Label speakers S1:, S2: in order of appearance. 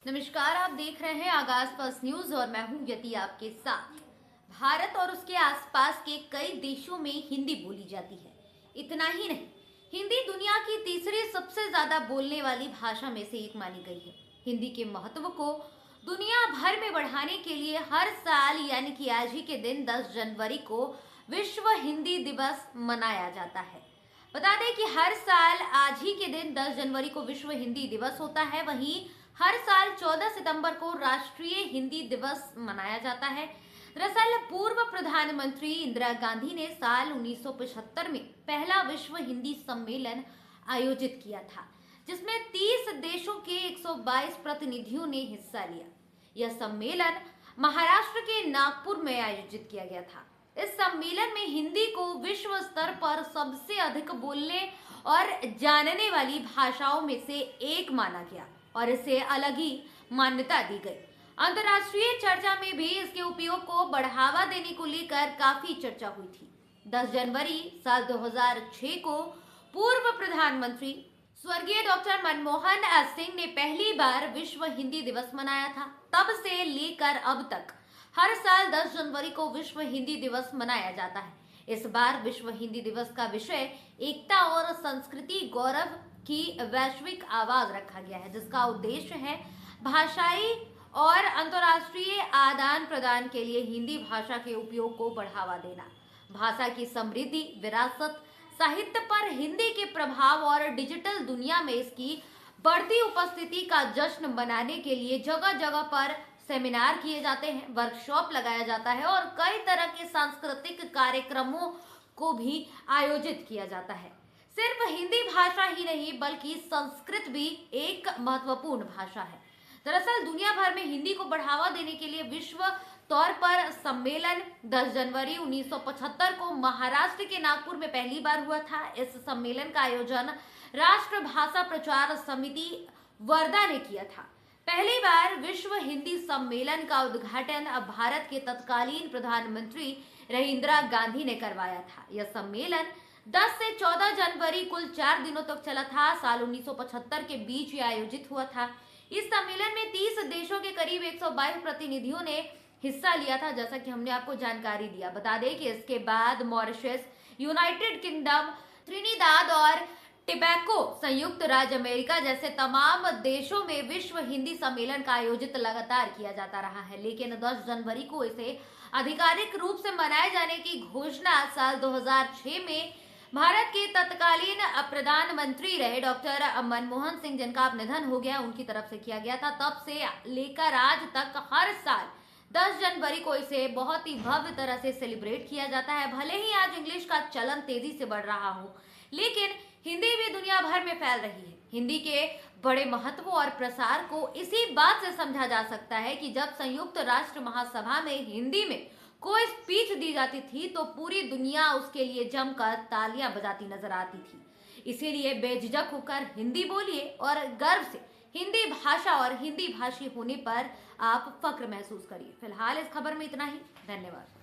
S1: नमस्कार, आप देख रहे हैं आगाज फर्स्ट न्यूज और मैं हूं यति आपके साथ। भारत और उसके आसपास के कई देशों में हिंदी बोली जाती है। इतना ही नहीं, हिंदी दुनिया की तीसरी सबसे ज्यादा बोलने वाली भाषा में से एक मानी गई है। हिंदी के महत्व को दुनिया भर में बढ़ाने के लिए हर साल यानी कि आज ही के दिन 10 जनवरी को विश्व हिंदी दिवस मनाया जाता है। बता दें कि हर साल आज ही के दिन 10 जनवरी को विश्व हिंदी दिवस होता है। वहीं हर साल 14 सितंबर को राष्ट्रीय हिंदी दिवस मनाया जाता है। दरअसल पूर्व प्रधानमंत्री इंदिरा गांधी ने साल 1975 में पहला विश्व हिंदी सम्मेलन आयोजित किया था, जिसमें 30 देशों के 122 प्रतिनिधियों ने हिस्सा लिया। यह सम्मेलन महाराष्ट्र के नागपुर में आयोजित किया गया था। इस सम्मेलन में हिंदी को विश्व स्तर पर सबसे अधिक बोलने और जानने वाली भाषाओं में से एक माना गया और इसे अलग ही मान्यता दी गई। अंतर्राष्ट्रीय चर्चा में भी इसके उपयोग को बढ़ावा देने को लेकर काफी चर्चा हुई थी। 10 जनवरी साल 2006 को पूर्व प्रधानमंत्री स्वर्गीय डॉक्टर मनमोहन सिंह ने पहली बार विश्व हिंदी दिवस मनाया था। तब से लेकर अब तक हर साल 10 जनवरी को विश्व हिंदी दिवस मनाया जाता है। इस बार विश्व हिंदी दिवस का विषय एकता और संस्कृति गौरव की वैश्विक आवाज रखा गया है, जिसका उद्देश्य है भाषाई और अंतर्राष्ट्रीय आदान प्रदान के लिए हिंदी भाषा के उपयोग को बढ़ावा देना, भाषा की समृद्धि, विरासत, साहित्य पर हिंदी के प्रभाव और डिजिटल दुनिया में इसकी बढ़ती उपस्थिति का जश्न मनाने के लिए जगह जगह पर सेमिनार किए जाते हैं, वर्कशॉप लगाया जाता है और कई तरह के सांस्कृतिक कार्यक्रमों को भी आयोजित किया जाता है। सिर्फ हिंदी भाषा ही नहीं बल्कि संस्कृत भी एक महत्वपूर्ण भाषा है। दरअसल दुनिया भर में हिंदी को बढ़ावा देने के लिए विश्व तौर पर सम्मेलन 10 जनवरी 1975 को महाराष्ट्र के नागपुर में पहली बार हुआ था। इस सम्मेलन का आयोजन राष्ट्रभाषा प्रचार समिति वर्धा ने किया था। पहली बार विश्व हिंदी सम्मेलन का उद्घाटन भारत के तत्कालीन प्रधानमंत्री रही इंदिरा गांधी ने करवाया था। यह सम्मेलन 10 से 14 जनवरी कुल 4 दिनों तक चला था। साल 1975 के बीच ये आयोजित हुआ था। इस सम्मेलन में 30 देशों के करीब 122 प्रतिनिधियों ने हिस्सा लिया था, जैसा कि हमने आपको जानकारी दिया। बता दें कि इसके बाद मॉरिशस, यूनाइटेड किंगडम, त्रिनिदाद और टोबैगो, संयुक्त राज्य अमेरिका जैसे तमाम देशों में विश्व हिंदी सम्मेलन का आयोजित लगातार किया जाता रहा है, लेकिन 10 जनवरी को इसे आधिकारिक रूप से मनाए जाने की घोषणा साल 2006 में भारत के तत्कालीन प्रधानमंत्री रहे डॉक्टर मनमोहन सिंह, जिनका अब निधन हो गया, उनकी तरफ से किया गया था। तब से लेकर आज तक हर साल 10 जनवरी को इसे बहुत ही भव्य तरह से सेलिब्रेट किया जाता है। भले ही आज इंग्लिश का चलन तेजी से बढ़ रहा हो, लेकिन हिंदी भी दुनिया भर में फैल रही है। हिंदी के बड़े महत्व और प्रसार को इसी बात से समझा जा सकता है कि जब संयुक्त राष्ट्र महासभा में हिंदी में कोई स्पीच दी जाती थी तो पूरी दुनिया उसके लिए जमकर तालियां बजाती नजर आती थी। इसीलिए बेझिझक होकर हिंदी बोलिए और गर्व से हिंदी भाषा और हिंदी भाषी होने पर आप फक्र महसूस करिए। फिलहाल इस खबर में इतना ही। धन्यवाद।